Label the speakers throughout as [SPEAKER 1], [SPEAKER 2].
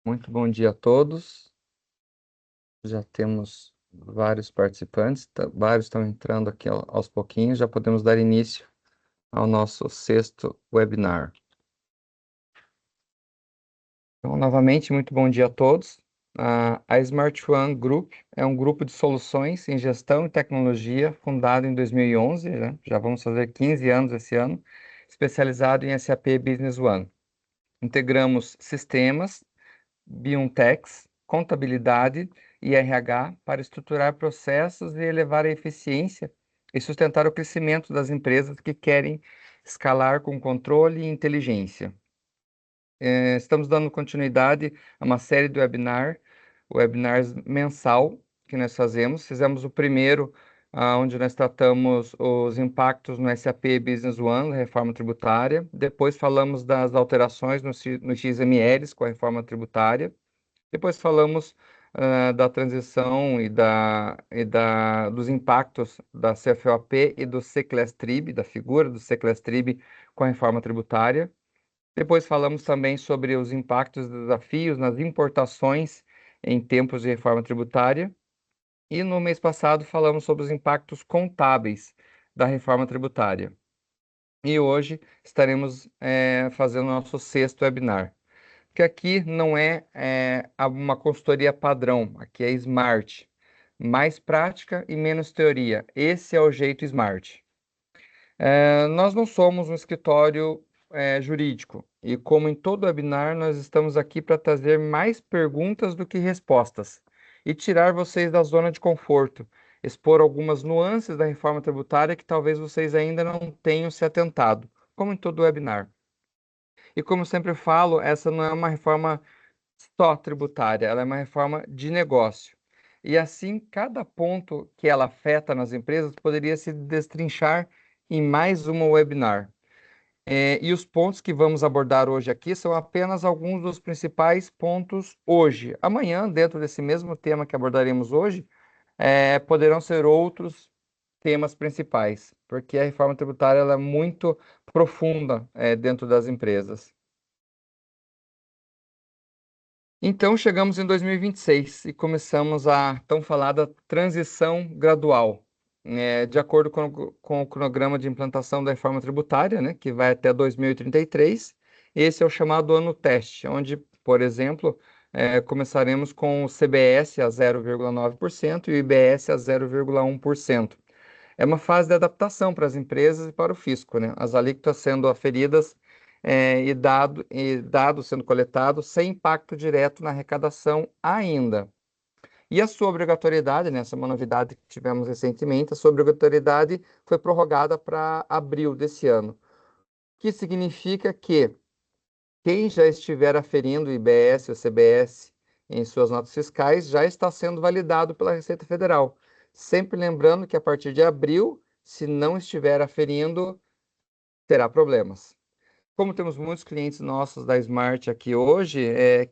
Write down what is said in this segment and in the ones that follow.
[SPEAKER 1] Muito bom dia a todos. Já temos vários participantes, vários estão entrando aqui aos pouquinhos. Já podemos dar início ao nosso sexto webinar. Então, novamente, muito bom dia a todos. A Smart One Group é um grupo de soluções em gestão e tecnologia fundado em 2011, né? Já vamos fazer 15 anos esse ano, especializado em SAP Business One. Integramos sistemas, Biontechs, contabilidade e RH para estruturar processos e elevar a eficiência e sustentar o crescimento das empresas que querem escalar com controle e inteligência. Estamos dando continuidade a uma série de webinars mensal que nós fazemos. Fizemos o primeiro, onde nós tratamos os impactos no SAP Business One, reforma tributária. Depois falamos das alterações no XMLs com a reforma tributária. Depois falamos da transição dos impactos da CFOP e do CCLES-TRIB, da figura do CCLES-TRIB com a reforma tributária. Depois falamos também sobre os impactos e desafios nas importações em tempos de reforma tributária. E no mês passado falamos sobre os impactos contábeis da reforma tributária. E hoje estaremos fazendo o nosso sexto webinar, que aqui não é uma consultoria padrão, aqui é Smart, mais prática e menos teoria. Esse é o jeito Smart. Nós não somos um escritório jurídico, e como em todo webinar, nós estamos aqui para trazer mais perguntas do que respostas e tirar vocês da zona de conforto, expor algumas nuances da reforma tributária que talvez vocês ainda não tenham se atentado, como em todo webinar. E como eu sempre falo, essa não é uma reforma só tributária, ela é uma reforma de negócio. E assim, cada ponto que ela afeta nas empresas poderia se destrinchar em mais uma webinar. E os pontos que vamos abordar hoje aqui são apenas alguns dos principais pontos hoje. Amanhã, dentro desse mesmo tema que abordaremos hoje, poderão ser outros temas principais, porque a reforma tributária ela é muito profunda, dentro das empresas. Então, chegamos em 2026 e começamos a tão falada transição gradual, de acordo com o cronograma de implantação da reforma tributária, né, que vai até 2033. Esse é o chamado ano teste, onde, por exemplo, começaremos com o CBS a 0,9% e o IBS a 0,1%. É uma fase de adaptação para as empresas e para o fisco, né? As alíquotas sendo aferidas e dados sendo coletados sem impacto direto na arrecadação ainda. E a sua obrigatoriedade, né? Essa é uma novidade que tivemos recentemente, a sua obrigatoriedade foi prorrogada para abril desse ano, o que significa que quem já estiver aferindo o IBS ou CBS em suas notas fiscais já está sendo validado pela Receita Federal. Sempre lembrando que a partir de abril, se não estiver aferindo, terá problemas. Como temos muitos clientes nossos da Smart aqui hoje,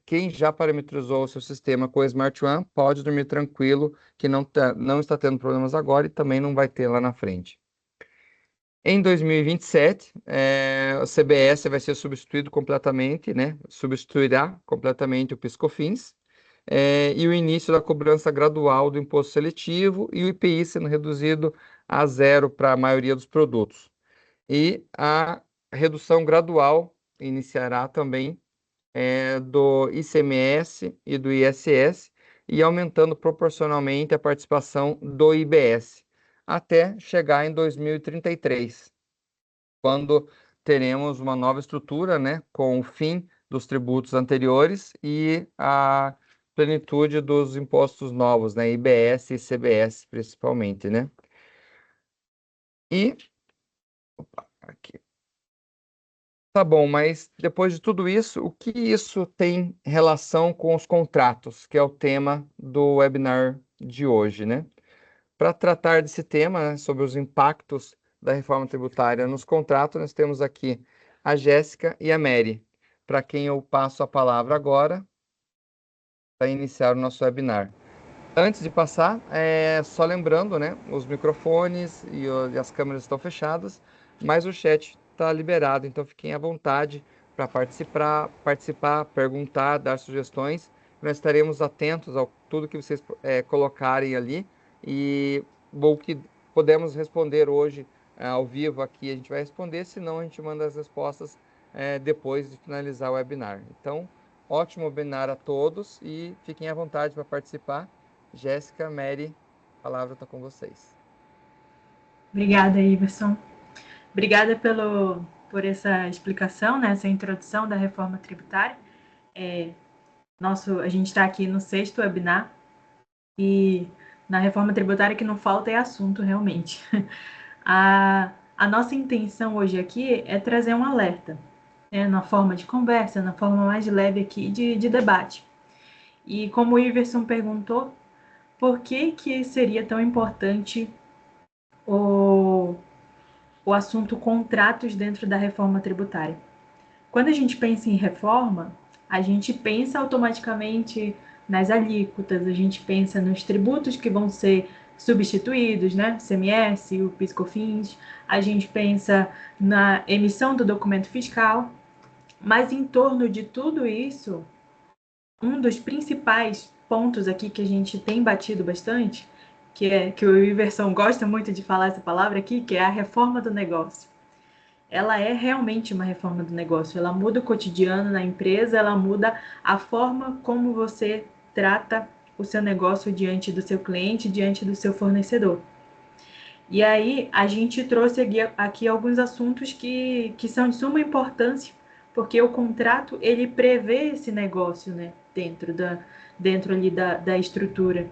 [SPEAKER 1] quem já parametrizou o seu sistema com a Smart One pode dormir tranquilo que não está tendo problemas agora e também não vai ter lá na frente. Em 2027, o CBS vai ser substituído completamente, né? Substituirá completamente o PiscoFins, e o início da cobrança gradual do imposto seletivo e o IPI sendo reduzido a zero para a maioria dos produtos. E a redução gradual iniciará também do ICMS e do ISS e aumentando proporcionalmente a participação do IBS, até chegar em 2033, quando teremos uma nova estrutura, né, com o fim dos tributos anteriores e a plenitude dos impostos novos, né, IBS e CBS principalmente, né? E aqui. Tá bom, mas depois de tudo isso, o que isso tem relação com os contratos, que é o tema do webinar de hoje, né? Para tratar desse tema, né, sobre os impactos da reforma tributária nos contratos, nós temos aqui a Jéssica e a Mary, para quem eu passo a palavra agora para iniciar o nosso webinar. Antes de passar, só lembrando, né, os microfones e as câmeras estão fechadas, mas o chat está liberado, então fiquem à vontade para participar, perguntar, dar sugestões. Nós estaremos atentos a tudo que vocês colocarem ali e o que podemos responder hoje ao vivo aqui, a gente vai responder, senão a gente manda as respostas depois de finalizar o webinar. Então, ótimo webinar a todos e fiquem à vontade para participar. Jéssica, Mary, a palavra está com vocês.
[SPEAKER 2] Obrigada, Iverson. Obrigada por essa explicação, né, essa introdução da reforma tributária. A gente está aqui no 6º webinar e na reforma tributária que não falta é assunto, realmente. A nossa intenção hoje aqui é trazer um alerta, né, na forma de conversa, na forma mais leve aqui de debate. E como o Iverson perguntou, por que seria tão importante o assunto contratos dentro da reforma tributária? Quando a gente pensa em reforma, a gente pensa automaticamente nas alíquotas, a gente pensa nos tributos que vão ser substituídos, né? CMS, o PIS/COFINS, a gente pensa na emissão do documento fiscal, mas em torno de tudo isso, um dos principais pontos aqui que a gente tem batido bastante, que o Iverson gosta muito de falar essa palavra aqui, que é a reforma do negócio. Ela é realmente uma reforma do negócio. Ela muda o cotidiano na empresa, ela muda a forma como você trata o seu negócio diante do seu cliente, diante do seu fornecedor. E aí a gente trouxe aqui alguns assuntos que são de suma importância, porque o contrato ele prevê esse negócio, né, dentro ali da estrutura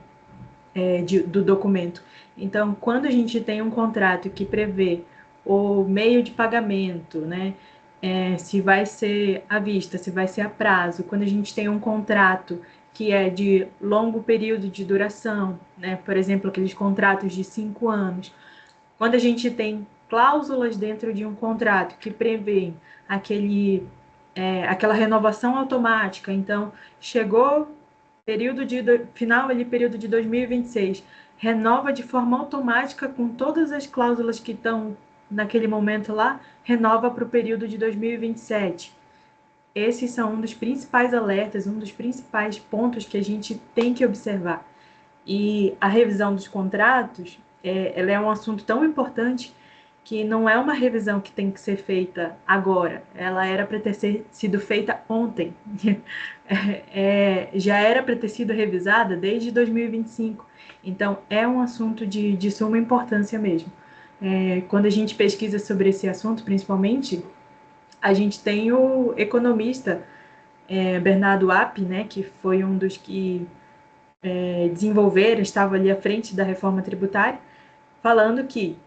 [SPEAKER 2] do documento. Então, quando a gente tem um contrato que prevê o meio de pagamento, né, se vai ser à vista, se vai ser a prazo, quando a gente tem um contrato que é de longo período de duração, né, por exemplo, aqueles contratos de 5 anos, quando a gente tem cláusulas dentro de um contrato que prevêem aquela renovação automática, então chegou final ali, período de 2026, renova de forma automática com todas as cláusulas que estão naquele momento lá, renova para o período de 2027. Esses são um dos principais alertas, um dos principais pontos que a gente tem que observar. E a revisão dos contratos, ela é um assunto tão importante que não é uma revisão que tem que ser feita agora. Ela era para ter sido feita ontem. Já era para ter sido revisada desde 2025. Então, é um assunto de suma importância mesmo. Quando a gente pesquisa sobre esse assunto, principalmente, a gente tem o economista Bernardo App, né, que foi um dos que desenvolveram, estava ali à frente da reforma tributária, falando que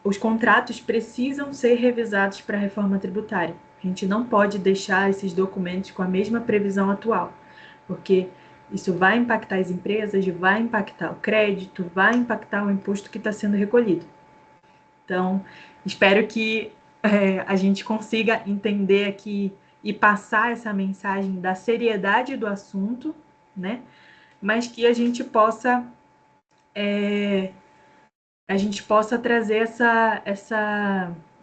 [SPEAKER 2] os contratos precisam ser revisados para a reforma tributária. A gente não pode deixar esses documentos com a mesma previsão atual, porque isso vai impactar as empresas, vai impactar o crédito, vai impactar o imposto que está sendo recolhido. Então, espero que a gente consiga entender aqui e passar essa mensagem da seriedade do assunto, né? Mas que a gente possa trazer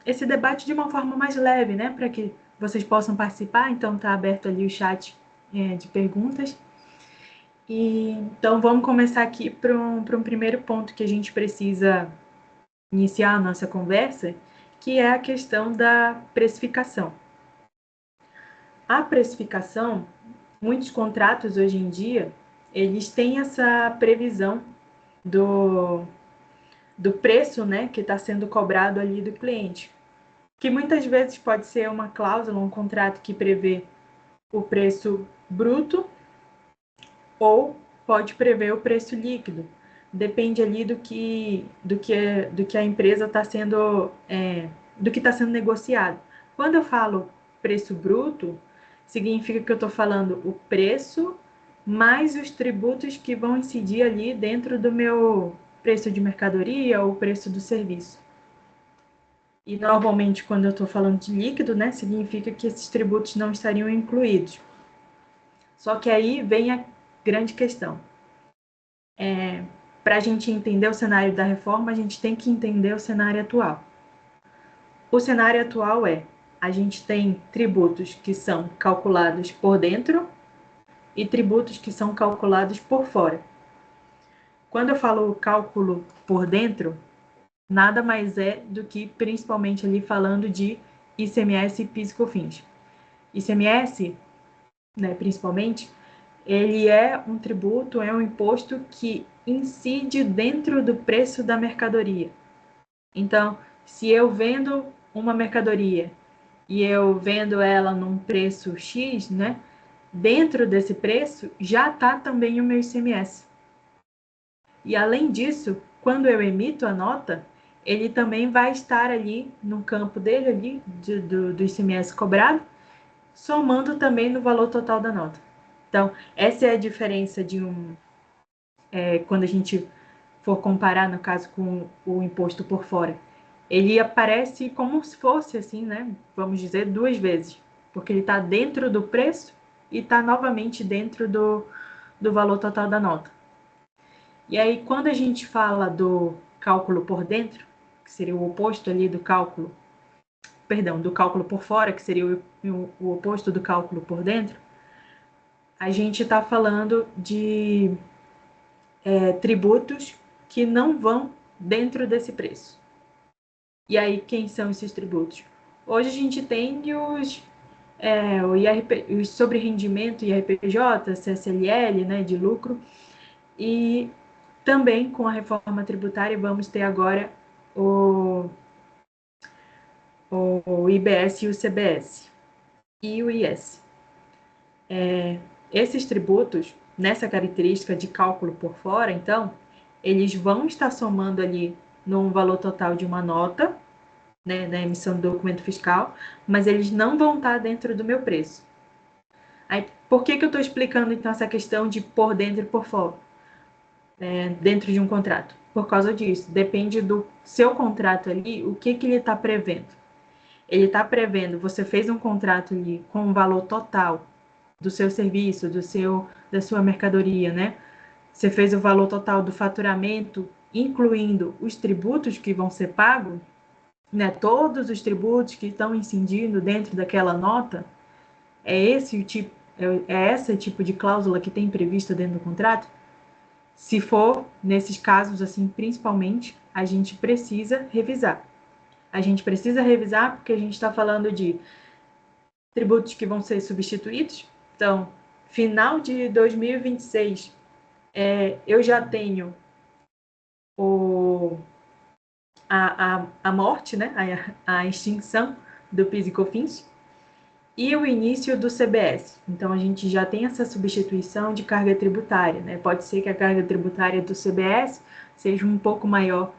[SPEAKER 2] esse debate de uma forma mais leve, né? Para que vocês possam participar. Então, está aberto ali o chat de perguntas. Então, vamos começar aqui para um primeiro ponto que a gente precisa iniciar a nossa conversa, que é a questão da precificação. A precificação, muitos contratos hoje em dia, eles têm essa previsão do preço, né, que está sendo cobrado ali do cliente, que muitas vezes pode ser uma cláusula, um contrato que prevê o preço bruto ou pode prever o preço líquido. Depende ali do que a empresa está sendo, do que está sendo negociado. Quando eu falo preço bruto, significa que eu estou falando o preço mais os tributos que vão incidir ali dentro do meu preço de mercadoria ou preço do serviço. E normalmente, quando eu estou falando de líquido, né, significa que esses tributos não estariam incluídos. Só que aí vem a grande questão. Para a gente entender o cenário da reforma, a gente tem que entender o cenário atual. O cenário atual é a gente tem tributos que são calculados por dentro e tributos que são calculados por fora. Quando eu falo cálculo por dentro, nada mais é do que principalmente ali falando de ICMS e PIS/COFINS. ICMS, né, principalmente, ele é um tributo, é um imposto que incide dentro do preço da mercadoria. Então, se eu vendo uma mercadoria e eu vendo ela num preço X, né? Dentro desse preço já está também o meu ICMS. E além disso, quando eu emito a nota, ele também vai estar ali no campo dele ali do ICMS cobrado, somando também no valor total da nota. Então, essa é a diferença de quando a gente for comparar, no caso, com o imposto por fora. Ele aparece como se fosse assim, né? Vamos dizer, duas vezes, porque ele está dentro do preço e está novamente dentro do valor total da nota. E aí, quando a gente fala do cálculo por dentro, que seria o oposto ali do cálculo, perdão, do cálculo por fora, que seria o oposto do cálculo por dentro, a gente está falando de tributos que não vão dentro desse preço. E aí, quem são esses tributos? Hoje a gente tem os sobre rendimento, IRPJ, CSLL, né, de lucro, e também com a reforma tributária vamos ter agora o IBS e o CBS e o IS. Esses tributos, nessa característica de cálculo por fora, então, eles vão estar somando ali num valor total de uma nota, né, na emissão do documento fiscal, mas eles não vão estar dentro do meu preço. Aí, por que eu estou explicando, então, essa questão de por dentro e por fora, dentro de um contrato? Por causa disso, depende do seu contrato ali, o que ele está prevendo. Ele está prevendo, você fez um contrato ali com um valor total do seu serviço, da sua mercadoria, né? Você fez o valor total do faturamento, incluindo os tributos que vão ser pagos, né? Todos os tributos que estão incidindo dentro daquela nota, esse tipo de cláusula que tem prevista dentro do contrato? Se for nesses casos assim, principalmente, a gente precisa revisar. A gente precisa revisar porque a gente está falando de tributos que vão ser substituídos. Então, final de 2026, eu já tenho a morte, né? A extinção do PIS e COFINS e o início do CBS. Então, a gente já tem essa substituição de carga tributária, né? Pode ser que a carga tributária do CBS seja um pouco maior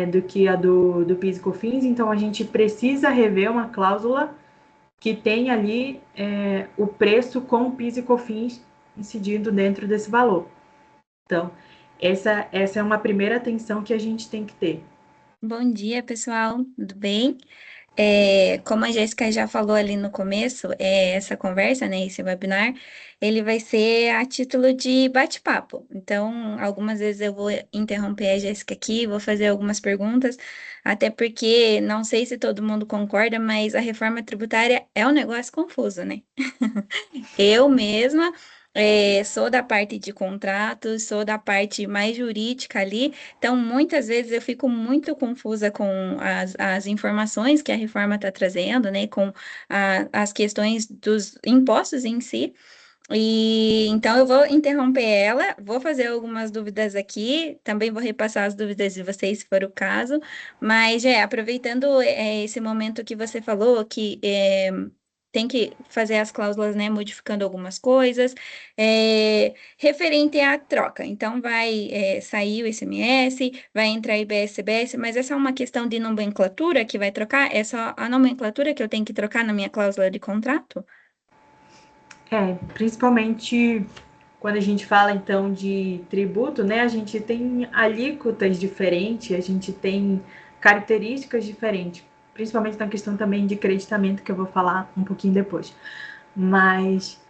[SPEAKER 2] do que a do PIS e COFINS, então a gente precisa rever uma cláusula que tem ali o preço com o PIS e COFINS incidindo dentro desse valor. Então, essa é uma primeira atenção que a gente tem que ter.
[SPEAKER 3] Bom dia, pessoal, tudo bem? Como a Jéssica já falou ali no começo, essa conversa, né, esse webinar, ele vai ser a título de bate-papo. Então, algumas vezes eu vou interromper a Jéssica aqui, vou fazer algumas perguntas, até porque não sei se todo mundo concorda, mas a reforma tributária é um negócio confuso, né? Eu mesma sou da parte de contratos, sou da parte mais jurídica ali, então muitas vezes eu fico muito confusa com as informações que a reforma está trazendo, né, com as questões dos impostos em si. E então eu vou interromper ela, vou fazer algumas dúvidas aqui, também vou repassar as dúvidas de vocês, se for o caso, mas aproveitando esse momento que você falou que tem que fazer as cláusulas, né, modificando algumas coisas, referente à troca. Então, vai sair o ICMS, vai entrar IBS, CBS, mas essa é uma questão de nomenclatura que vai trocar? É só a nomenclatura que eu tenho que trocar na minha cláusula de contrato?
[SPEAKER 2] Principalmente quando a gente fala então de tributo, né? A gente tem alíquotas diferentes, a gente tem características diferentes, principalmente na questão também de creditamento, que eu vou falar um pouquinho depois. Mas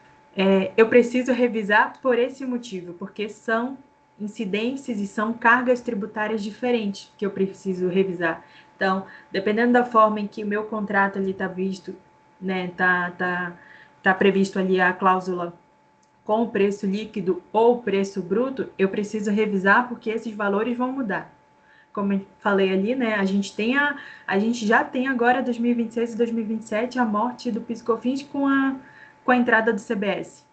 [SPEAKER 2] eu preciso revisar por esse motivo, porque são incidências e são cargas tributárias diferentes que eu preciso revisar. Então, dependendo da forma em que o meu contrato ali está visto, né, tá previsto ali a cláusula com o preço líquido ou preço bruto, eu preciso revisar porque esses valores vão mudar. Como eu falei ali, né, a gente já tem agora 2026 e 2027 a morte do PIS/COFINS com a entrada do CBS,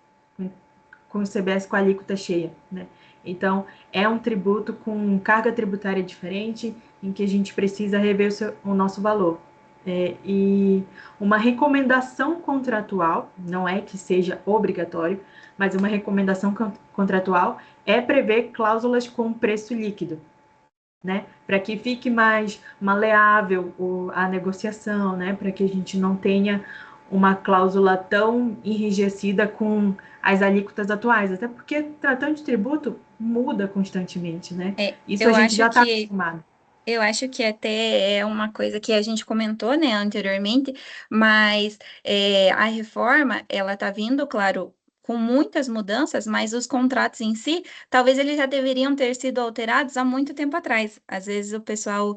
[SPEAKER 2] com o CBS com a alíquota cheia, né? Então, é um tributo com carga tributária diferente, em que a gente precisa rever o nosso valor. E uma recomendação contratual, não é que seja obrigatório, mas uma recomendação contratual é prever cláusulas com preço líquido, né? Para que fique mais maleável a negociação, né? Para que a gente não tenha uma cláusula tão enrijecida com as alíquotas atuais, até porque tratando de tributo muda constantemente, né? Isso a
[SPEAKER 3] Eu
[SPEAKER 2] gente
[SPEAKER 3] acho
[SPEAKER 2] já está
[SPEAKER 3] que
[SPEAKER 2] acostumado.
[SPEAKER 3] Eu acho que até é uma coisa que a gente comentou, né, anteriormente, mas a reforma, ela tá vindo, claro, com muitas mudanças, mas os contratos em si, talvez eles já deveriam ter sido alterados há muito tempo atrás. Às vezes o pessoal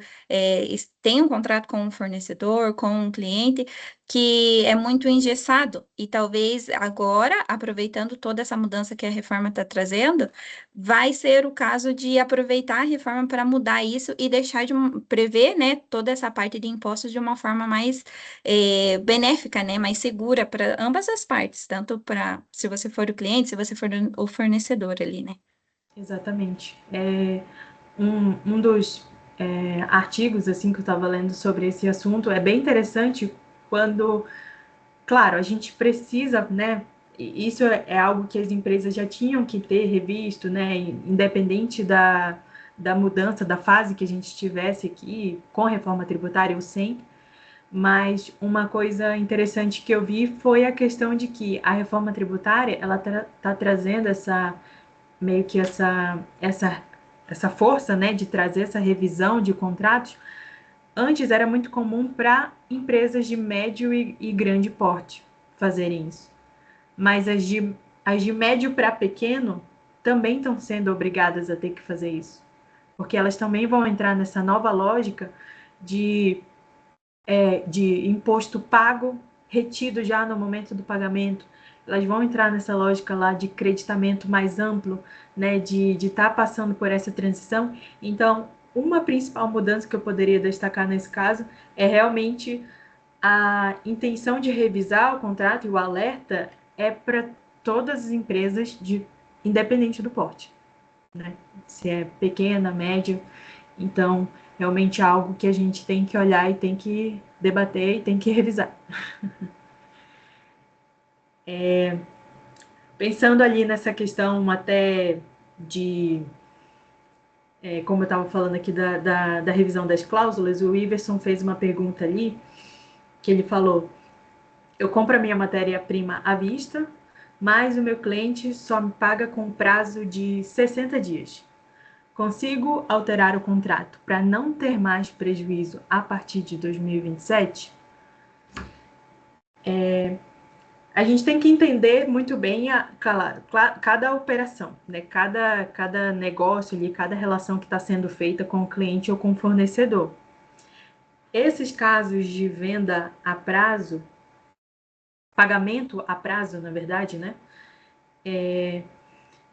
[SPEAKER 3] tem um contrato com um fornecedor, com um cliente, que é muito engessado, e talvez agora, aproveitando toda essa mudança que a reforma está trazendo, vai ser o caso de aproveitar a reforma para mudar isso e deixar de prever, né, toda essa parte de impostos de uma forma mais benéfica, né, mais segura para ambas as partes, tanto para se você for o cliente, se você for o fornecedor ali, né?
[SPEAKER 2] Exatamente. Um dos artigos assim que eu estava lendo sobre esse assunto é bem interessante quando, claro, a gente precisa, né? Isso é algo que as empresas já tinham que ter revisto, né? Independente da mudança, da fase que a gente estivesse aqui, com a reforma tributária ou sem. Mas uma coisa interessante que eu vi foi a questão de que a reforma tributária ela tá trazendo meio que essa força, né, de trazer essa revisão de contratos. Antes era muito comum para empresas de médio e grande porte fazerem isso. Mas as de médio para pequeno também estão sendo obrigadas a ter que fazer isso. Porque elas também vão entrar nessa nova lógica de, de imposto pago, retido já no momento do pagamento. Elas vão entrar nessa lógica lá de creditamento mais amplo, né, de estar passando por essa transição. Então, uma principal mudança que eu poderia destacar nesse caso é realmente a intenção de revisar o contrato e o alerta é para todas as empresas independente do porte, né? Se é pequena, média, então realmente é algo que a gente tem que olhar e tem que debater e tem que revisar. Pensando ali nessa questão até de, como eu estava falando aqui da revisão das cláusulas, o Iverson fez uma pergunta ali, que ele falou: eu compro a minha matéria-prima à vista, mas o meu cliente só me paga com prazo de 60 dias. Consigo alterar o contrato para não ter mais prejuízo a partir de 2027? A gente tem que entender muito bem cada operação, né? Cada negócio ali, cada relação que está sendo feita com o cliente ou com o fornecedor. Esses casos de venda a prazo, pagamento a prazo, na verdade, né?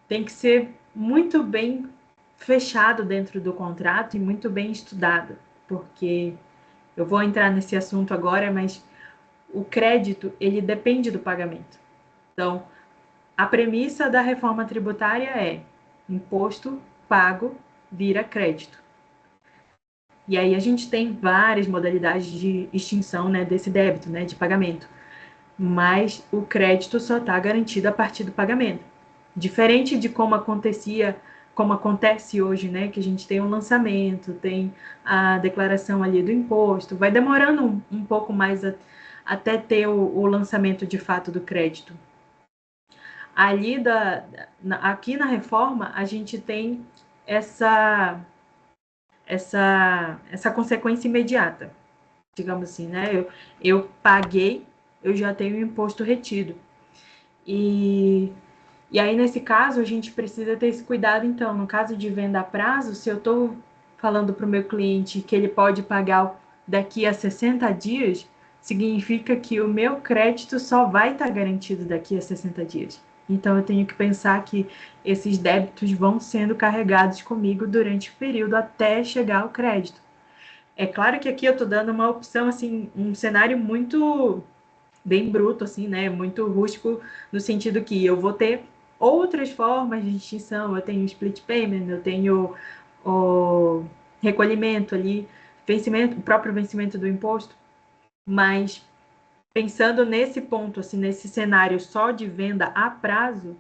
[SPEAKER 2] Tem que ser muito bem fechado dentro do contrato e muito bem estudado, porque eu vou entrar nesse assunto agora, mas o crédito, ele depende do pagamento. Então, a premissa da reforma tributária é: imposto pago vira crédito. E aí a gente tem várias modalidades de extinção, né, desse débito, né, de pagamento. Mas o crédito só está garantido a partir do pagamento. Diferente de como acontece hoje, né, que a gente tem um lançamento, tem a declaração ali do imposto, vai demorando um pouco mais até ter o lançamento de fato do crédito. Ali aqui na reforma a gente tem essa consequência imediata, digamos assim, né? Eu paguei, eu já tenho o imposto retido. E aí, nesse caso, a gente precisa ter esse cuidado, então, no caso de venda a prazo, se eu estou falando para o meu cliente que ele pode pagar daqui a 60 dias, significa que o meu crédito só vai estar garantido daqui a 60 dias. Então, eu tenho que pensar que esses débitos vão sendo carregados comigo durante o período até chegar ao crédito. É claro que aqui eu estou dando uma opção, assim, um cenário muito bem bruto, assim, né? Muito rústico, no sentido que eu vou ter outras formas de extinção. Eu tenho split payment, eu tenho o recolhimento ali, vencimento, o próprio vencimento do imposto. Mas pensando nesse ponto, assim, nesse cenário só de venda a prazo,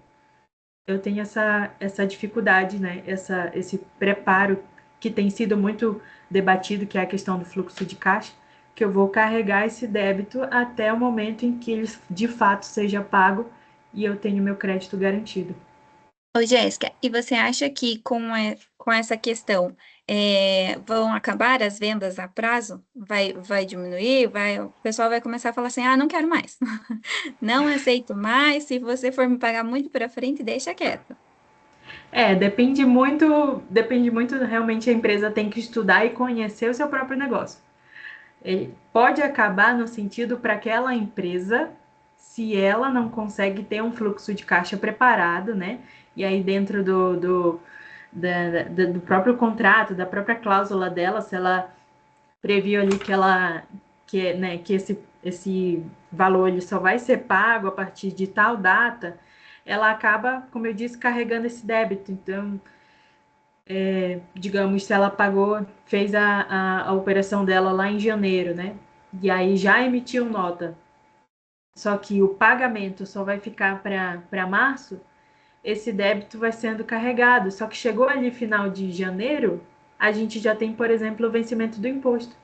[SPEAKER 2] eu tenho essa dificuldade, né? Esse preparo que tem sido muito debatido, que é a questão do fluxo de caixa, que eu vou carregar esse débito até o momento em que ele de fato seja pago e eu tenho meu crédito garantido.
[SPEAKER 3] Ô, Jéssica, e você acha que com essa questão vão acabar as vendas a prazo? Vai diminuir? O pessoal vai começar a falar assim: ah, não quero mais, não aceito mais. Se você for me pagar muito para frente, deixa quieto.
[SPEAKER 2] Depende muito, realmente a empresa tem que estudar e conhecer o seu próprio negócio. Ele pode acabar no sentido para aquela empresa, se ela não consegue ter um fluxo de caixa preparado, né? E aí dentro do próprio contrato, da própria cláusula dela, se ela previu ali que esse valor ele só vai ser pago a partir de tal data, ela acaba, como eu disse, carregando esse débito. Então, digamos, se ela pagou, fez a operação dela lá em janeiro, né? E aí já emitiu nota, só que o pagamento só vai ficar para março, esse débito vai sendo carregado. Só que chegou ali final de janeiro, a gente já tem, por exemplo, o vencimento do imposto.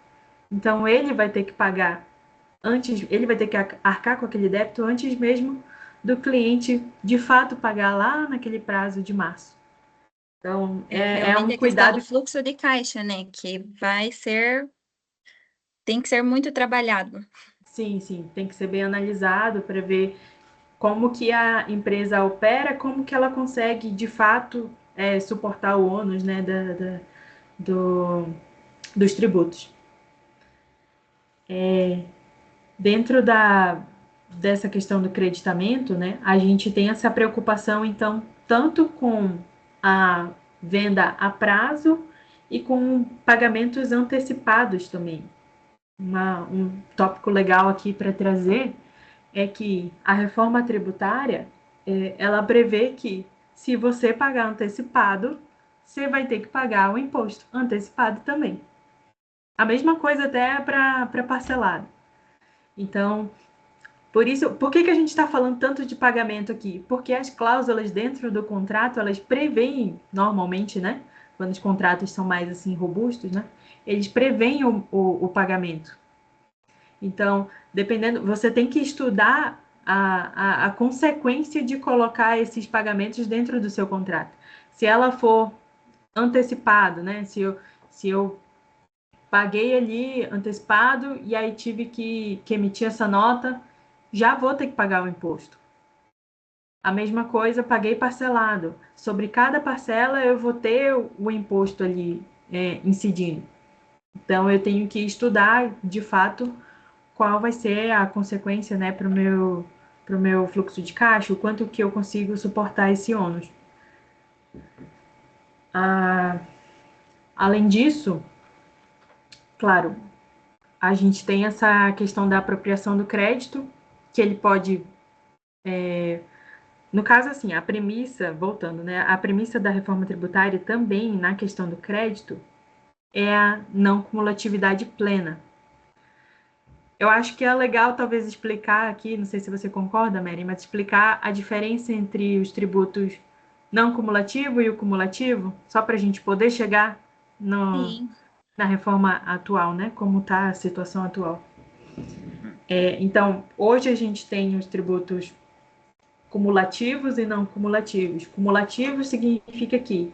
[SPEAKER 2] Então ele vai ter que pagar antes, ele vai ter que arcar com aquele débito antes mesmo do cliente de fato pagar lá naquele prazo de março. Então
[SPEAKER 3] É
[SPEAKER 2] é
[SPEAKER 3] realmente
[SPEAKER 2] um
[SPEAKER 3] a questão do
[SPEAKER 2] cuidado.
[SPEAKER 3] fluxo de caixa, né? Que tem que ser muito trabalhado.
[SPEAKER 2] Sim, sim, tem que ser bem analisado para ver como que a empresa opera, como que ela consegue de fato suportar o ônus, né, do, dos tributos. Dentro dessa questão do creditamento, né, a gente tem essa preocupação, então, tanto com a venda a prazo e com pagamentos antecipados também. Um tópico legal aqui para trazer é que a reforma tributária, ela prevê que se você pagar antecipado, você vai ter que pagar o imposto antecipado também. A mesma coisa até para parcelado. Então, por que a gente está falando tanto de pagamento aqui? Porque as cláusulas dentro do contrato, elas preveem, normalmente, né? Quando os contratos são mais assim robustos, né? Eles preveem o pagamento. Então, dependendo, você tem que estudar a consequência de colocar esses pagamentos dentro do seu contrato. Se ela for antecipado, né? Se eu paguei ali antecipado e aí tive que emitir essa nota, já vou ter que pagar o imposto. A mesma coisa, paguei parcelado. Sobre cada parcela eu vou ter o imposto ali incidindo. Então eu tenho que estudar de fato qual vai ser a consequência, né, para o meu fluxo de caixa, o quanto que eu consigo suportar esse ônus. Ah, além disso, claro, a gente tem essa questão da apropriação do crédito, que ele pode, no caso assim, a premissa, voltando, né, a premissa da reforma tributária também na questão do crédito é a não cumulatividade plena. Eu acho que é legal talvez explicar aqui, não sei se você concorda, Mary, mas explicar a diferença entre os tributos não cumulativo e o cumulativo, só para a gente poder chegar
[SPEAKER 3] Sim.
[SPEAKER 2] na reforma atual, né? Como está a situação atual. Então, hoje a gente tem os tributos cumulativos e não cumulativos. Cumulativos significa que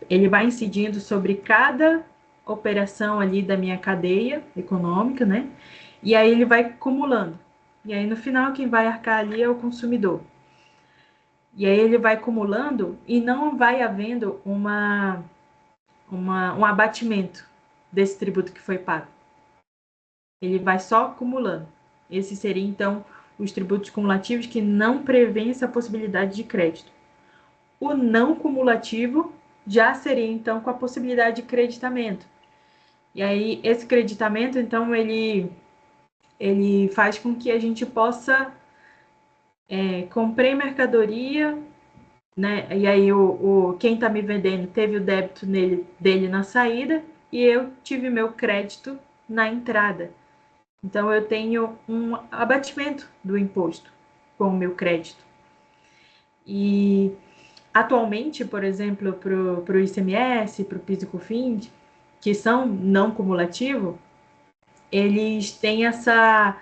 [SPEAKER 2] ele vai incidindo sobre cada operação ali da minha cadeia econômica, né? E aí ele vai acumulando. E aí no final quem vai arcar ali é o consumidor. E aí ele vai acumulando e não vai havendo um abatimento desse tributo que foi pago. Ele vai só acumulando. Esse seria, então, os tributos cumulativos que não prevêem essa possibilidade de crédito. O não cumulativo já seria, então, com a possibilidade de creditamento. E aí, esse creditamento, então, ele faz com que a gente possa comprei mercadoria, né? E aí quem está me vendendo teve o débito dele na saída e eu tive meu crédito na entrada. Então eu tenho um abatimento do imposto com o meu crédito. E atualmente, por exemplo, para o ICMS, para o PIS e COFINS, que são não cumulativo, eles têm essa,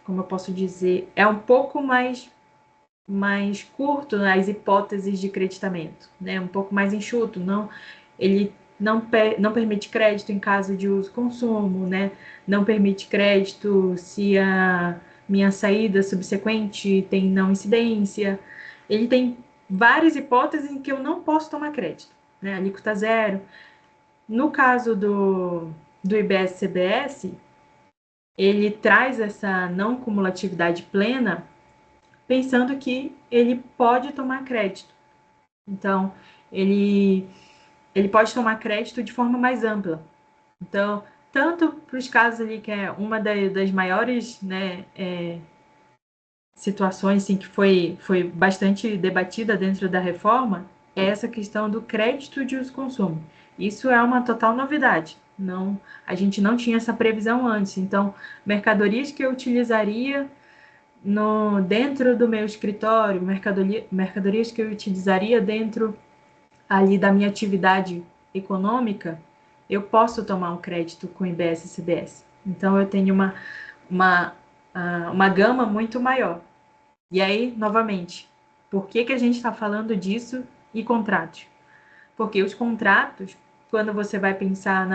[SPEAKER 2] como eu posso dizer, é um pouco mais curto nas hipóteses de creditamento, né? Um pouco mais enxuto, ele não permite crédito em caso de uso e consumo, né? Não permite crédito se a minha saída subsequente tem não incidência. Ele tem várias hipóteses em que eu não posso tomar crédito, né? Alíquota zero. No caso do IBS-CBS, ele traz essa não cumulatividade plena pensando que ele pode tomar crédito. Então, ele pode tomar crédito de forma mais ampla. Então, tanto para os casos ali que é uma das maiores, né, situações assim, que foi bastante debatida dentro da reforma, é essa questão do crédito de uso e consumo. Isso é uma total novidade. A gente não tinha essa previsão antes. Então, mercadorias que eu utilizaria dentro do meu escritório, mercadorias que eu utilizaria dentro ali da minha atividade econômica, eu posso tomar um crédito com IBS e CBS. Então eu tenho uma gama muito maior. E aí, novamente, por que a gente está falando disso e contratos? Porque os contratos, quando você vai pensar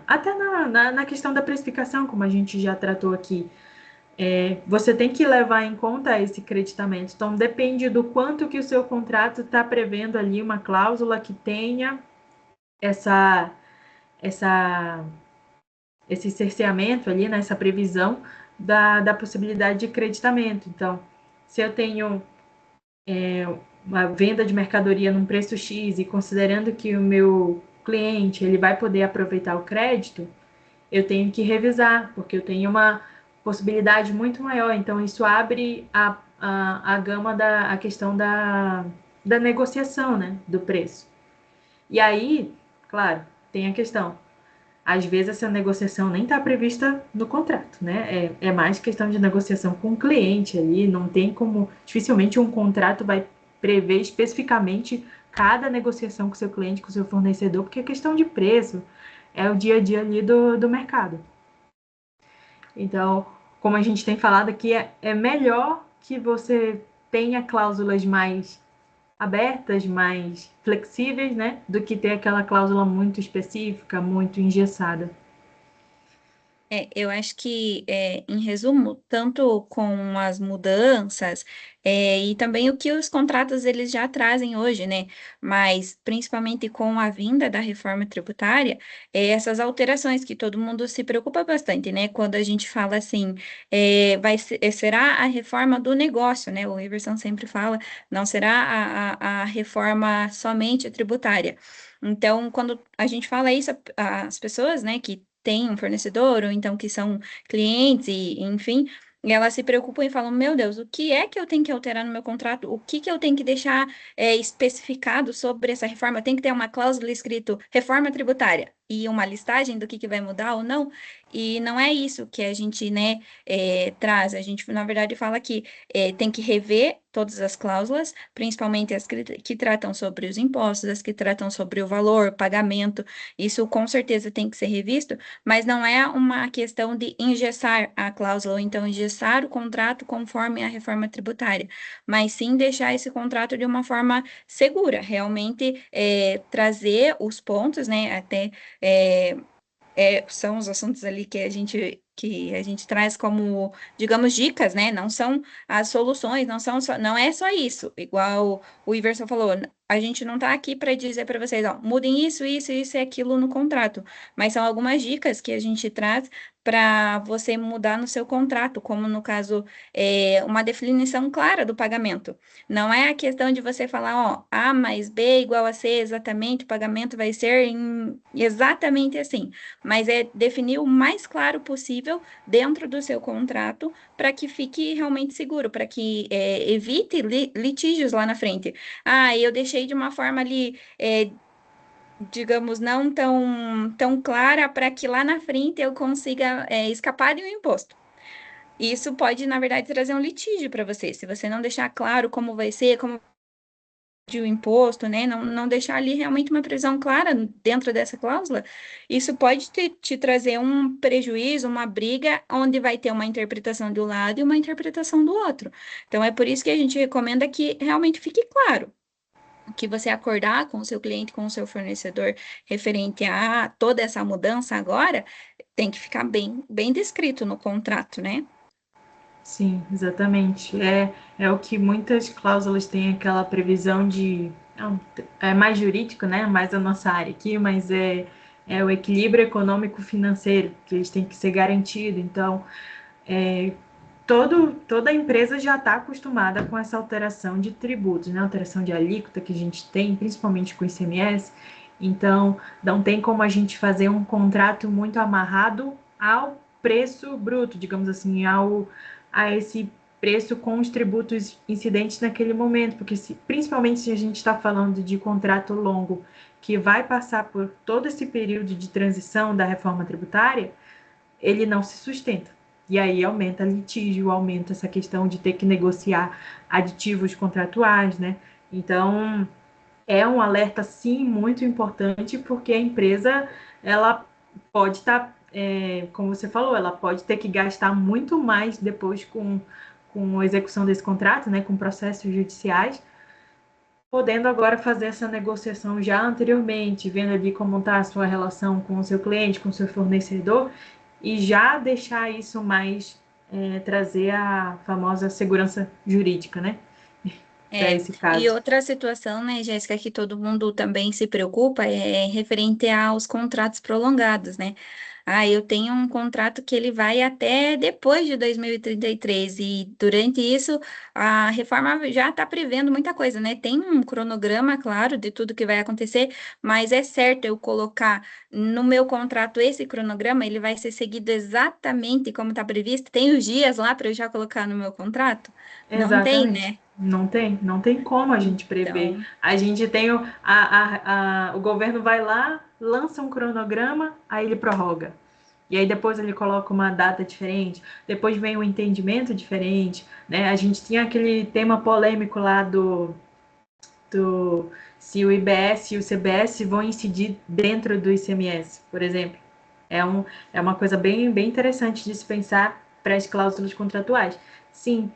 [SPEAKER 2] até na questão da precificação, como a gente já tratou aqui, você tem que levar em conta esse creditamento. Então, depende do quanto que o seu contrato está prevendo ali uma cláusula que tenha esse cerceamento ali, né, essa previsão da possibilidade de creditamento. Então, se eu tenho uma venda de mercadoria num preço X e considerando que o meu cliente ele vai poder aproveitar o crédito, eu tenho que revisar, porque eu tenho uma possibilidade muito maior. Então, isso abre a gama a questão da negociação, né, do preço. E aí, claro, tem a questão. Às vezes, essa negociação nem está prevista no contrato, né? É mais questão de negociação com o cliente ali. Não tem como. Dificilmente um contrato vai prever especificamente cada negociação com o seu cliente, com o seu fornecedor, porque é questão de preço, é o dia a dia ali do mercado. Então, como a gente tem falado aqui, é melhor que você tenha cláusulas mais abertas, mais flexíveis, né? Do que ter aquela cláusula muito específica, muito engessada.
[SPEAKER 3] Eu acho que, em resumo, tanto com as mudanças, e também o que os contratos eles já trazem hoje, né? Mas principalmente com a vinda da reforma tributária, essas alterações que todo mundo se preocupa bastante, né? Quando a gente fala assim, será a reforma do negócio, né? O Iverson sempre fala, não será a reforma somente tributária. Então, quando a gente fala isso, as pessoas, né, que têm um fornecedor, ou então que são clientes, e enfim, e elas se preocupam e falam, meu Deus, o que é que eu tenho que alterar no meu contrato? O que que eu tenho que deixar especificado sobre essa reforma? Tem que ter uma cláusula escrito reforma tributária e uma listagem do que vai mudar ou não? E não é isso que a gente, né, traz. A gente, na verdade, fala que tem que rever todas as cláusulas, principalmente as que tratam sobre os impostos, as que tratam sobre o valor, pagamento. Isso com certeza tem que ser revisto, mas não é uma questão de engessar a cláusula, ou então engessar o contrato conforme a reforma tributária, mas sim deixar esse contrato de uma forma segura, realmente trazer os pontos, né, até são os assuntos ali que a gente que a gente traz como, digamos, dicas, né? Não são as soluções, não é só isso. Igual o Iverson falou, a gente não está aqui para dizer para vocês, ó, mudem isso e aquilo no contrato, mas são algumas dicas que a gente traz para você mudar no seu contrato, como no caso, uma definição clara do pagamento. Não é a questão de você falar, ó, A mais B igual a C exatamente, o pagamento vai ser exatamente assim, mas é definir o mais claro possível dentro do seu contrato para que fique realmente seguro, para que evite litígios lá na frente. Ah, eu deixei de uma forma ali, digamos, não tão clara para que lá na frente eu consiga escapar de um imposto. Isso pode, na verdade, trazer um litígio para você. Se você não deixar claro como vai ser, como de o imposto, né? Não deixar ali realmente uma previsão clara dentro dessa cláusula, isso pode te trazer um prejuízo, uma briga, onde vai ter uma interpretação de um lado e uma interpretação do outro. Então, é por isso que a gente recomenda que realmente fique claro. Que você acordar com o seu cliente, com o seu fornecedor, referente a toda essa mudança agora, tem que ficar bem descrito no contrato, né?
[SPEAKER 2] Sim, exatamente. É o que muitas cláusulas têm aquela previsão de. Não, é mais jurídico, né? Mais a nossa área aqui, mas é o equilíbrio econômico-financeiro, que eles têm que ser garantido. Então, toda empresa já está acostumada com essa alteração de tributos, né? Alteração de alíquota que a gente tem, principalmente com o ICMS. Então, não tem como a gente fazer um contrato muito amarrado ao preço bruto, digamos assim, a esse preço com os tributos incidentes naquele momento, porque principalmente se a gente está falando de contrato longo, que vai passar por todo esse período de transição da reforma tributária, ele não se sustenta. E aí aumenta litígio, aumenta essa questão de ter que negociar aditivos contratuais, né? Então, é um alerta, sim, muito importante, porque a empresa, ela pode estar, como você falou, ela pode ter que gastar muito mais depois com a execução desse contrato, né, com processos judiciais, podendo agora fazer essa negociação já anteriormente, vendo ali como está a sua relação com o seu cliente, com o seu fornecedor, e já deixar isso mais, trazer a famosa segurança jurídica, né, para esse
[SPEAKER 3] E
[SPEAKER 2] caso.
[SPEAKER 3] outra situação, né, Jéssica, que todo mundo também se preocupa é referente aos contratos prolongados, né? Ah, eu tenho um contrato que ele vai até depois de 2033 e durante isso a reforma já está prevendo muita coisa, né? Tem um cronograma, claro, de tudo que vai acontecer, mas é certo eu colocar no meu contrato esse cronograma, ele vai ser seguido exatamente como está previsto. Tem os dias lá para eu já colocar no meu contrato? Não tem,
[SPEAKER 2] Exatamente.
[SPEAKER 3] né?
[SPEAKER 2] Não tem como a gente prever.
[SPEAKER 3] Então,
[SPEAKER 2] A gente tem o governo vai lá, lança um cronograma, aí ele prorroga. E aí depois ele coloca uma data diferente, depois vem um entendimento diferente, né? A gente tinha aquele tema polêmico lá do se o IBS e o CBS vão incidir dentro do ICMS, por exemplo. É, um, é uma coisa bem interessante de se pensar para as cláusulas contratuais. Sim,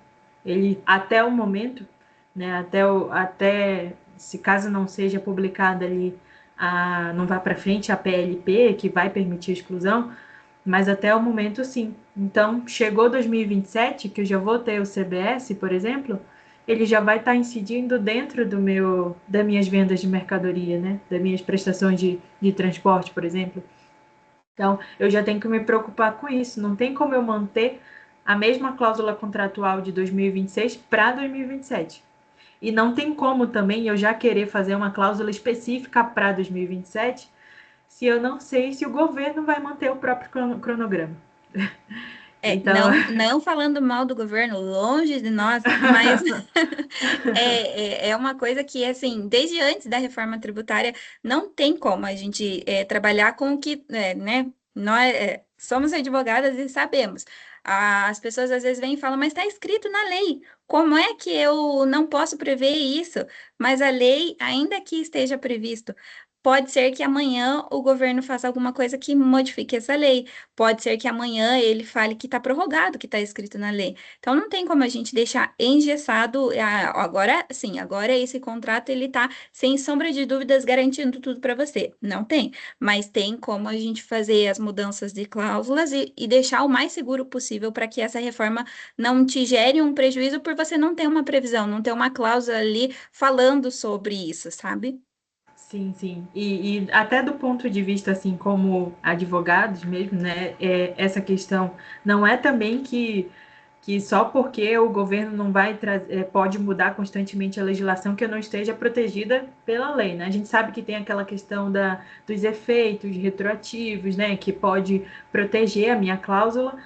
[SPEAKER 2] ele até o momento, né, até se caso não seja publicada ali, não vá para frente a PLP, que vai permitir a exclusão, mas até o momento sim. Então, chegou 2027, que eu já vou ter o CBS, por exemplo, ele já vai estar incidindo dentro das minhas vendas de mercadoria, né? Das minhas prestações de transporte, por exemplo. Então, eu já tenho que me preocupar com isso. Não tem como eu manter a mesma cláusula contratual de 2026 para 2027. E não tem como também eu já querer fazer uma cláusula específica para 2027 se eu não sei se o governo vai manter o próprio cronograma. Então,
[SPEAKER 3] não falando mal do governo, longe de nós, mas é uma coisa que, assim, desde antes da reforma tributária, não tem como a gente trabalhar com o que, né? Nós somos advogadas e sabemos. As pessoas às vezes vêm e falam, mas está escrito na lei. Como é que eu não posso prever isso? Mas a lei, ainda que esteja previsto pode ser que amanhã o governo faça alguma coisa que modifique essa lei. Pode ser que amanhã ele fale que está prorrogado, que está escrito na lei. Então não tem como a gente deixar engessado. Agora, sim, agora esse contrato ele está sem sombra de dúvidas garantindo tudo para você. Não tem, mas tem como a gente fazer as mudanças de cláusulas e deixar o mais seguro possível para que essa reforma não te gere um prejuízo por você não ter uma previsão, não ter uma cláusula ali falando sobre isso, sabe?
[SPEAKER 2] Sim, sim. E até do ponto de vista, assim, como advogados mesmo, né, essa questão não é também que só porque o governo não vai pode mudar constantemente a legislação que eu não esteja protegida pela lei, né? A gente sabe que tem aquela questão dos efeitos retroativos, né, que pode proteger a minha cláusula,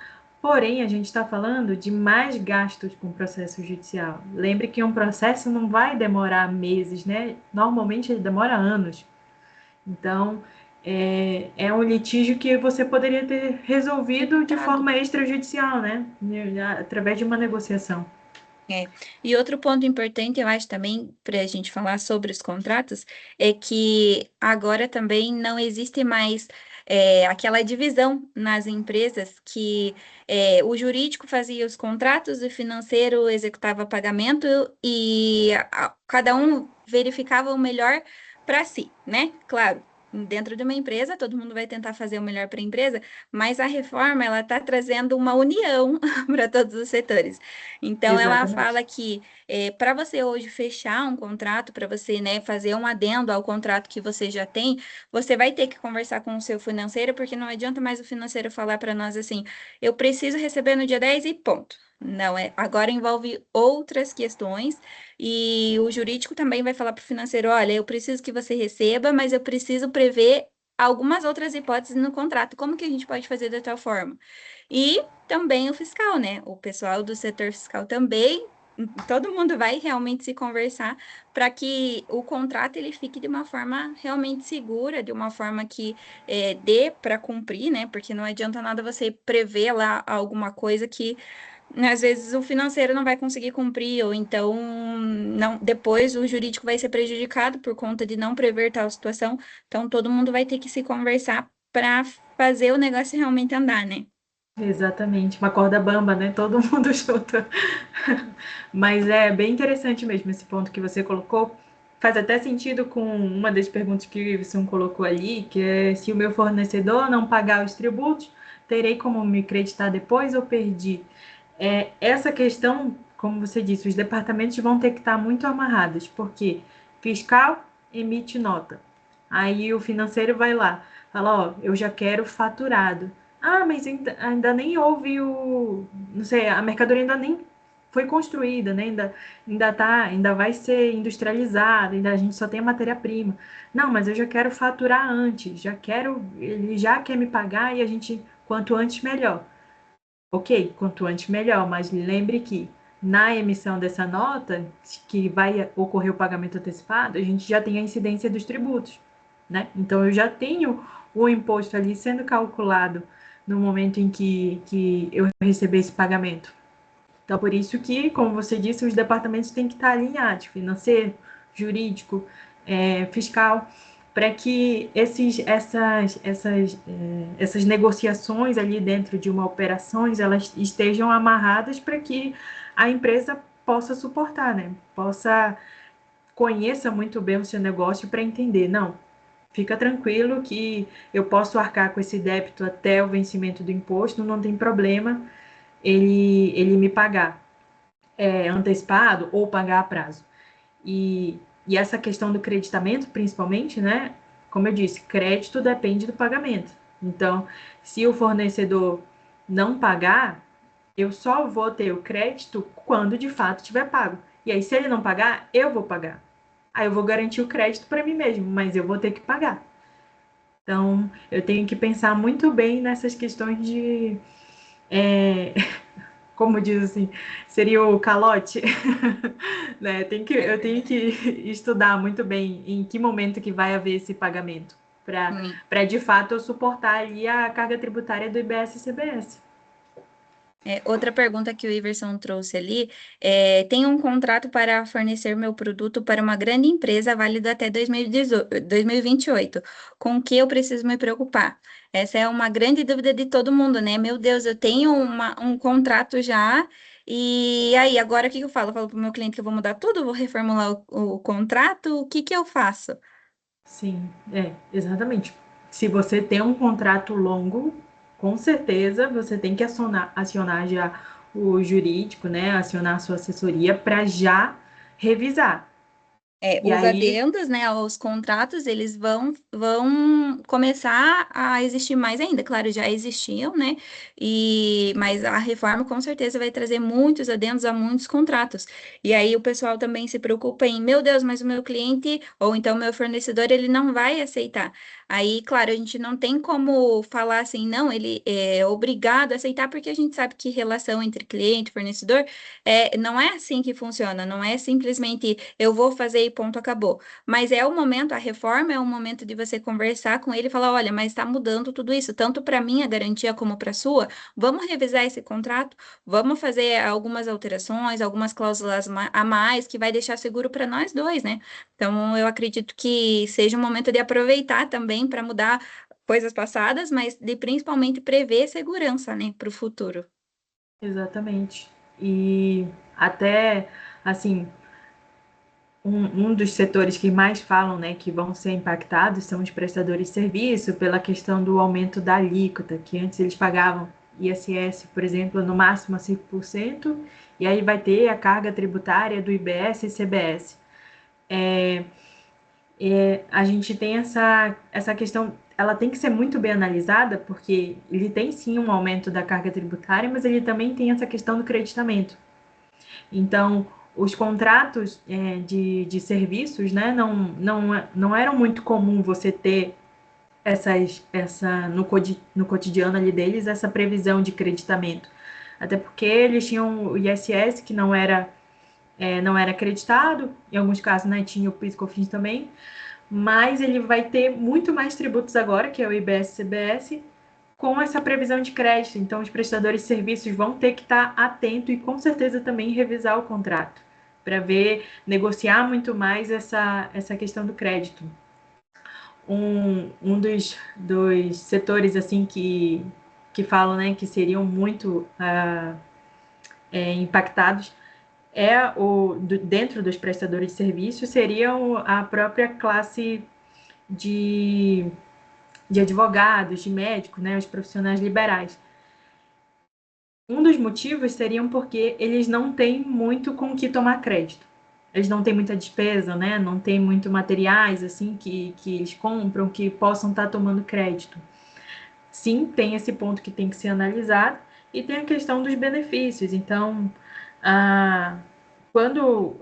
[SPEAKER 2] porém a gente está falando de mais gastos com o processo judicial. Lembre que um processo não vai demorar meses, né? Normalmente ele demora anos. Então, é um litígio que você poderia ter resolvido de
[SPEAKER 3] Evitado.
[SPEAKER 2] forma extrajudicial, né? Através de uma negociação.
[SPEAKER 3] É. E outro ponto importante, eu acho também, para a gente falar sobre os contratos, é que agora também não existe mais aquela divisão nas empresas que o jurídico fazia os contratos, o financeiro executava pagamento e cada um verificava o melhor para si, né? Claro. Dentro de uma empresa, todo mundo vai tentar fazer o melhor para a empresa, mas a reforma ela está trazendo uma união para todos os setores. Então, ela
[SPEAKER 2] Exatamente.
[SPEAKER 3] fala que para você hoje fechar um contrato, para você, né, fazer um adendo ao contrato que você já tem, você vai ter que conversar com o seu financeiro, porque não adianta mais o financeiro falar para nós assim, eu preciso receber no dia 10 e ponto. Não, agora envolve outras questões e o jurídico também vai falar para o financeiro, olha, eu preciso que você receba, mas eu preciso prever algumas outras hipóteses no contrato. Como que a gente pode fazer de tal forma? E também o fiscal, né? O pessoal do setor fiscal também, todo mundo vai realmente se conversar para que o contrato ele fique de uma forma realmente segura, de uma forma que dê para cumprir, né? Porque não adianta nada você prever lá alguma coisa que às vezes o financeiro não vai conseguir cumprir, ou então não, depois o jurídico vai ser prejudicado por conta de não prever tal situação. Então todo mundo vai ter que se conversar para fazer o negócio realmente andar, né?
[SPEAKER 2] Exatamente. Uma corda bamba, né? Todo mundo junto. Mas é bem interessante mesmo esse ponto que você colocou. Faz até sentido com uma das perguntas que o Iveson colocou ali, que é se o meu fornecedor não pagar os tributos, terei como me creditar depois ou perdi? Essa questão, como você disse, os departamentos vão ter que estar muito amarrados, porque fiscal emite nota. Aí o financeiro vai lá, fala, ó, eu já quero faturado. Ah, mas ainda nem houve não sei, a mercadoria ainda nem foi construída, né? Ainda vai ser industrializada, ainda a gente só tem a matéria-prima. Não, mas eu já quero faturar antes, ele já quer me pagar e a gente, quanto antes melhor. Ok, quanto antes melhor, mas lembre que na emissão dessa nota, que vai ocorrer o pagamento antecipado, a gente já tem a incidência dos tributos, né? Então eu já tenho o imposto ali sendo calculado no momento em que eu receber esse pagamento. Então, por isso que, como você disse, os departamentos têm que estar alinhados, financeiro, jurídico, fiscal, para que essas negociações ali dentro de uma operações, elas estejam amarradas para que a empresa possa suportar, né? Conheça muito bem o seu negócio para entender, não, fica tranquilo que eu posso arcar com esse débito até o vencimento do imposto, não tem problema ele me pagar antecipado ou pagar a prazo. E essa questão do creditamento, principalmente, né? Como eu disse, crédito depende do pagamento. Então, se o fornecedor não pagar, eu só vou ter o crédito quando de fato tiver pago. E aí, se ele não pagar, eu vou pagar. Aí eu vou garantir o crédito para mim mesmo, mas eu vou ter que pagar. Então, eu tenho que pensar muito bem nessas questões de é, como diz assim, seria o calote, né? Eu tenho que estudar muito bem em que momento que vai haver esse pagamento,
[SPEAKER 3] Sim.
[SPEAKER 2] para de fato eu suportar ali a carga tributária do IBS e CBS.
[SPEAKER 3] Outra pergunta que o Iverson trouxe ali tenho um contrato para fornecer meu produto para uma grande empresa válido até 2028. Com o que eu preciso me preocupar? Essa é uma grande dúvida de todo mundo, né? Meu Deus, eu tenho um contrato já, e aí, agora o que que eu falo? Eu falo para o meu cliente que eu vou mudar tudo, vou reformular o contrato, o que que eu faço?
[SPEAKER 2] Sim, exatamente. Se você tem um contrato longo, com certeza você tem que acionar já o jurídico, né? Acionar a sua assessoria para já revisar. E
[SPEAKER 3] Os
[SPEAKER 2] aí,
[SPEAKER 3] adendos, né, aos contratos, eles vão começar a existir mais ainda. Claro, já existiam, né? Mas a reforma com certeza vai trazer muitos adendos a muitos contratos. E aí o pessoal também se preocupa em, meu Deus, mas o meu cliente ou então o meu fornecedor, ele não vai aceitar. Aí, claro, a gente não tem como falar assim, não, ele é obrigado a aceitar, porque a gente sabe que relação entre cliente e fornecedor não é assim que funciona, não é simplesmente eu vou fazer e ponto, acabou. Mas é o momento, a reforma é o momento de você conversar com ele e falar: olha, mas está mudando tudo isso, tanto para minha garantia como para a sua. Vamos revisar esse contrato, vamos fazer algumas alterações, algumas cláusulas a mais que vai deixar seguro para nós dois, né? Então, eu acredito que seja um momento de aproveitar também para mudar coisas passadas, mas de principalmente prever segurança, né, para o futuro.
[SPEAKER 2] exatamente. E até, assim, um dos setores que mais falam, né, que vão ser impactados são os prestadores de serviço pela questão do aumento da alíquota, que antes eles pagavam ISS, por exemplo, no máximo a 5%, e aí vai ter a carga tributária do IBS e CBS. A gente tem essa questão, ela tem que ser muito bem analisada, porque ele tem sim um aumento da carga tributária, mas ele também tem essa questão do creditamento. Então, os contratos de serviços, né, não eram muito comum você ter no cotidiano ali deles, essa previsão de creditamento. Até porque eles tinham o ISS, que não era acreditado, em alguns casos, né, tinha o PIS e COFINS também, mas ele vai ter muito mais tributos agora, que é o IBS e CBS, com essa previsão de crédito. Então, os prestadores de serviços vão ter que estar atento e, com certeza, também revisar o contrato para ver, negociar muito mais essa questão do crédito. Um dos setores assim que falam, né, que seriam muito impactados dentro dos prestadores de serviços seriam a própria classe de, de advogados, de médicos, né, os profissionais liberais. Um dos motivos seriam porque eles não têm muito com o que tomar crédito. Eles não têm muita despesa, né? Não tem muito materiais assim que eles compram que possam estar tomando crédito. Sim, tem esse ponto que tem que ser analisado e tem a questão dos benefícios. Então, quando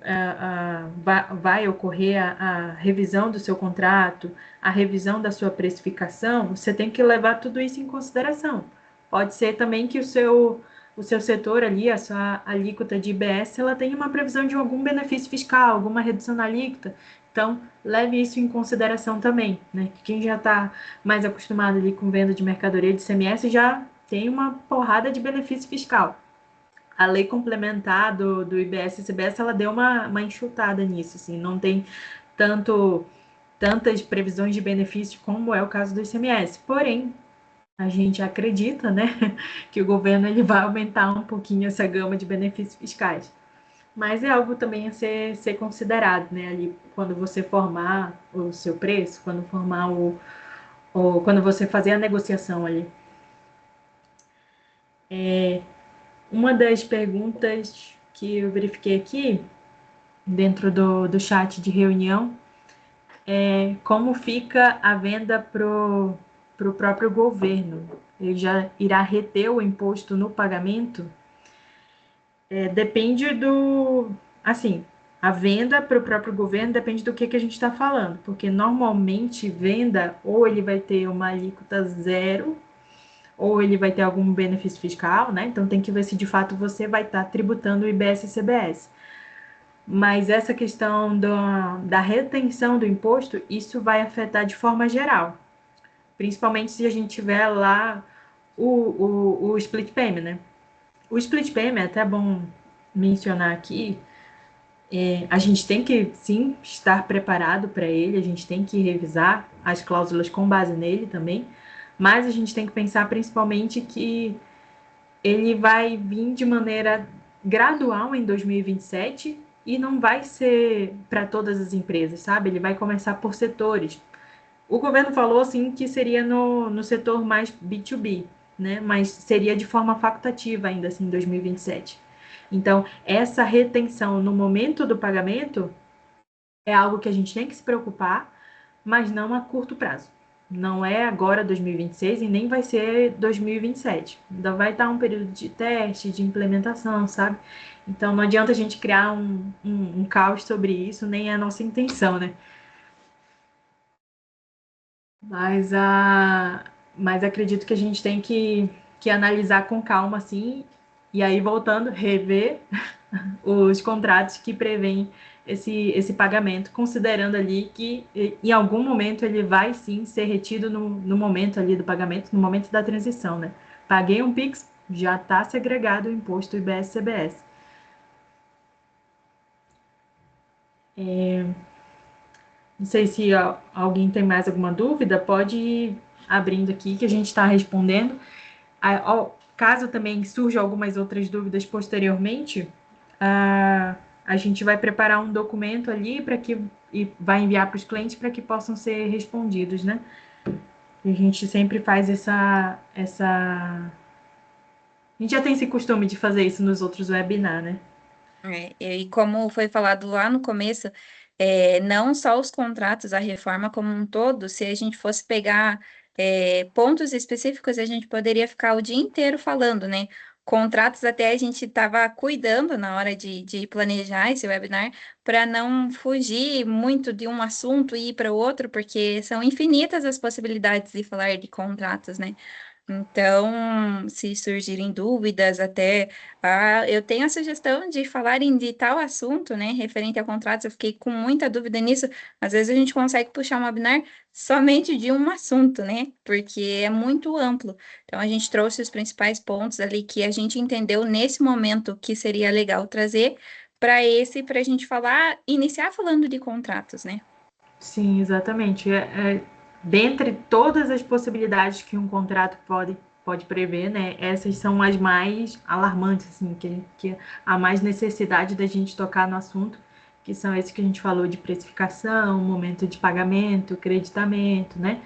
[SPEAKER 2] vai ocorrer a revisão do seu contrato, a revisão da sua precificação, você tem que levar tudo isso em consideração. Pode ser também que o seu setor ali, a sua alíquota de IBS, ela tenha uma previsão de algum benefício fiscal, alguma redução na alíquota. Então, leve isso em consideração também, né? Quem já está mais acostumado ali com venda de mercadoria de CMS já tem uma porrada de benefício fiscal. A lei complementar do IBS e CBS, ela deu uma enxutada nisso, assim, não tem tantas previsões de benefício como é o caso do ICMS. Porém, a gente acredita, né, que o governo ele vai aumentar um pouquinho essa gama de benefícios fiscais. Mas é algo também a ser considerado, né, ali quando você formar o seu preço, quando formar quando você fazer a negociação ali. Uma das perguntas que eu verifiquei aqui dentro do chat de reunião é como fica a venda pro próprio governo. Ele já irá reter o imposto no pagamento? Depende assim, a venda para o próprio governo depende do que a gente está falando, porque normalmente venda ou ele vai ter uma alíquota zero, ou ele vai ter algum benefício fiscal, né? Então tem que ver se de fato você vai estar tributando o IBS e CBS. Mas essa questão da retenção do imposto, isso vai afetar de forma geral, principalmente se a gente tiver lá o split payment, né? O split payment é até bom mencionar aqui. A gente tem que, sim, estar preparado para ele, a gente tem que revisar as cláusulas com base nele também, mas a gente tem que pensar principalmente que ele vai vir de maneira gradual em 2027 e não vai ser para todas as empresas, sabe? Ele vai começar por setores. O governo falou assim que seria no setor mais B2B, né? Mas seria de forma facultativa ainda assim em 2027. Então, essa retenção no momento do pagamento é algo que a gente tem que se preocupar, mas não a curto prazo. Não é agora 2026 e nem vai ser 2027. Ainda vai estar um período de teste, de implementação, sabe? Então não adianta a gente criar um caos sobre isso, nem é a nossa intenção, né? Mas, mas acredito que a gente tem que analisar com calma, assim, e aí voltando, rever os contratos que prevêem esse pagamento, considerando ali que em algum momento ele vai sim ser retido no momento ali do pagamento, no momento da transição, né? Paguei um Pix, já está segregado o imposto IBS-CBS. Não sei se alguém tem mais alguma dúvida, pode ir abrindo aqui que a gente está respondendo. Caso também surjam algumas outras dúvidas posteriormente, a gente vai preparar um documento ali para que e vai enviar para os clientes para que possam ser respondidos, né? E a gente sempre faz a gente já tem esse costume de fazer isso nos outros webinars, né?
[SPEAKER 3] E como foi falado lá no começo, não só os contratos, a reforma como um todo, se a gente fosse pegar pontos específicos, a gente poderia ficar o dia inteiro falando, né? Contratos até a gente estava cuidando na hora de planejar esse webinar para não fugir muito de um assunto e ir para o outro, porque são infinitas as possibilidades de falar de contratos, né? Então, se surgirem dúvidas, até eu tenho a sugestão de falarem de tal assunto, né, referente a contratos. Eu fiquei com muita dúvida nisso. Às vezes a gente consegue puxar um webinar somente de um assunto, né, porque é muito amplo. Então, a gente trouxe os principais pontos ali que a gente entendeu nesse momento que seria legal trazer para a gente falar, iniciar falando de contratos, né?
[SPEAKER 2] Sim, exatamente. Dentre todas as possibilidades que um contrato pode prever, né? Essas são as mais alarmantes, assim, que há mais necessidade da gente tocar no assunto, que são esses que a gente falou de precificação, momento de pagamento, creditamento, né?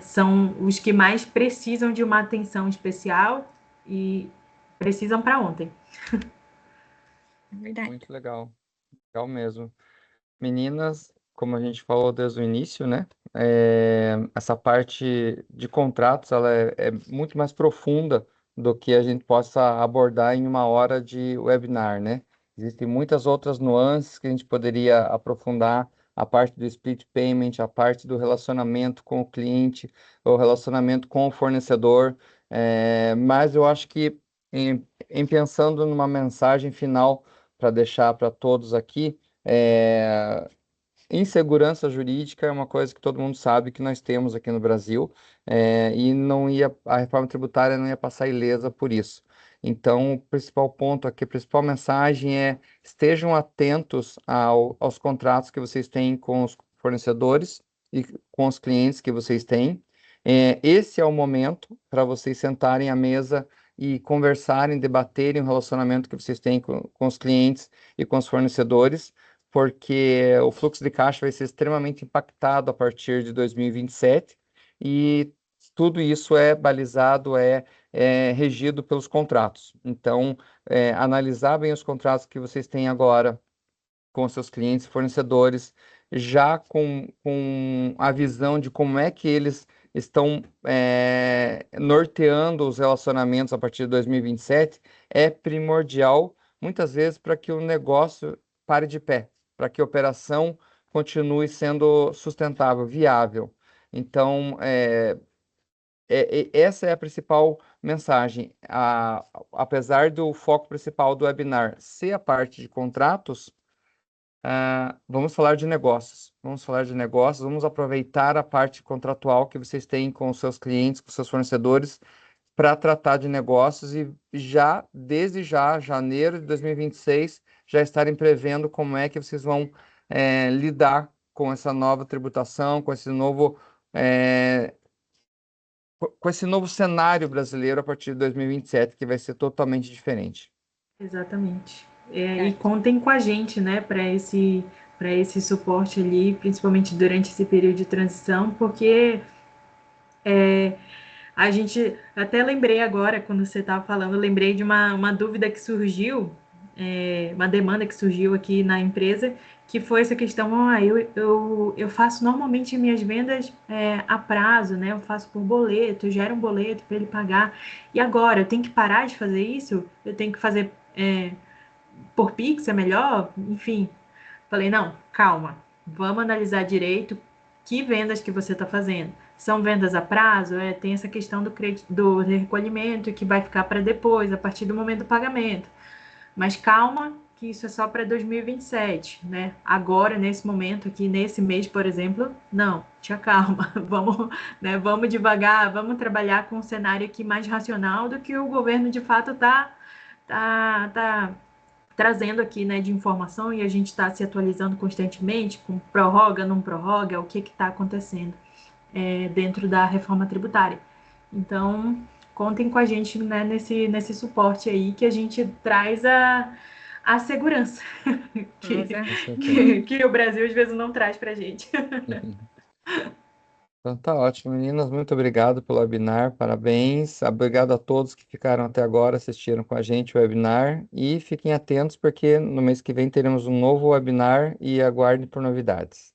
[SPEAKER 2] São os que mais precisam de uma atenção especial e precisam para ontem.
[SPEAKER 3] É verdade.
[SPEAKER 1] Muito legal, legal mesmo. Meninas, como a gente falou desde o início, né? Essa parte de contratos, ela é muito mais profunda do que a gente possa abordar em uma hora de webinar, né? Existem muitas outras nuances que a gente poderia aprofundar, a parte do split payment, a parte do relacionamento com o cliente, o relacionamento com o fornecedor, mas eu acho que em pensando numa mensagem final para deixar para todos aqui, insegurança jurídica é uma coisa que todo mundo sabe que nós temos aqui no Brasil, e não ia, a reforma tributária não ia passar ilesa por isso. Então, o principal ponto aqui, a principal mensagem é: estejam atentos aos contratos que vocês têm com os fornecedores e com os clientes que vocês têm. Esse é o momento para vocês sentarem à mesa e conversarem, debaterem o relacionamento que vocês têm com os clientes e com os fornecedores, porque o fluxo de caixa vai ser extremamente impactado a partir de 2027 e tudo isso é balizado, regido pelos contratos. Então, analisar bem os contratos que vocês têm agora com seus clientes e fornecedores, já com a visão de como é que eles estão norteando os relacionamentos a partir de 2027, é primordial, muitas vezes, para que o negócio pare de pé, para que a operação continue sendo sustentável, viável. Então, essa é a principal mensagem. Apesar do foco principal do webinar ser a parte de contratos, vamos falar de negócios. Vamos falar de negócios, vamos aproveitar a parte contratual que vocês têm com os seus clientes, com os seus fornecedores, para tratar de negócios e já, desde já, janeiro de 2026, já estarem prevendo como é que vocês vão lidar com essa nova tributação, com esse novo, com esse novo cenário brasileiro a partir de 2027, que vai ser totalmente diferente.
[SPEAKER 2] Exatamente. E contem com a gente, né, para esse suporte ali, principalmente durante esse período de transição, porque a gente, até lembrei agora, quando você estava falando, lembrei de uma dúvida que surgiu, uma demanda que surgiu aqui na empresa, que foi essa questão, eu faço normalmente minhas vendas a prazo, né? Eu faço por boleto, eu gero um boleto para ele pagar. E agora, eu tenho que parar de fazer isso? Eu tenho que fazer por Pix, é melhor? Enfim, falei, não, calma, vamos analisar direito que vendas que você está fazendo. São vendas a prazo? Tem essa questão do crédito, do recolhimento que vai ficar para depois, a partir do momento do pagamento. Mas calma, que isso é só para 2027, né? Agora, nesse momento aqui, nesse mês, por exemplo, não, te acalma, vamos, né, vamos devagar, vamos trabalhar com um cenário aqui mais racional do que o governo de fato tá trazendo aqui, né, de informação, e a gente está se atualizando constantemente com prorroga, não prorroga, o que está acontecendo dentro da reforma tributária. Então, contem com a gente, né, nesse suporte aí, que a gente traz a segurança que o Brasil às vezes não traz para a gente.
[SPEAKER 1] Então tá ótimo, meninas. Muito obrigado pelo webinar. Parabéns. Obrigado a todos que ficaram até agora, assistiram com a gente o webinar. E fiquem atentos, porque no mês que vem teremos um novo webinar e aguardem por novidades.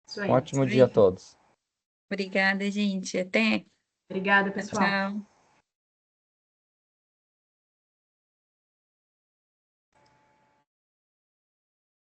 [SPEAKER 2] Isso aí.
[SPEAKER 1] Ótimo dia a todos.
[SPEAKER 3] Obrigada, gente. Até.
[SPEAKER 2] Obrigada, pessoal.
[SPEAKER 3] Tchau.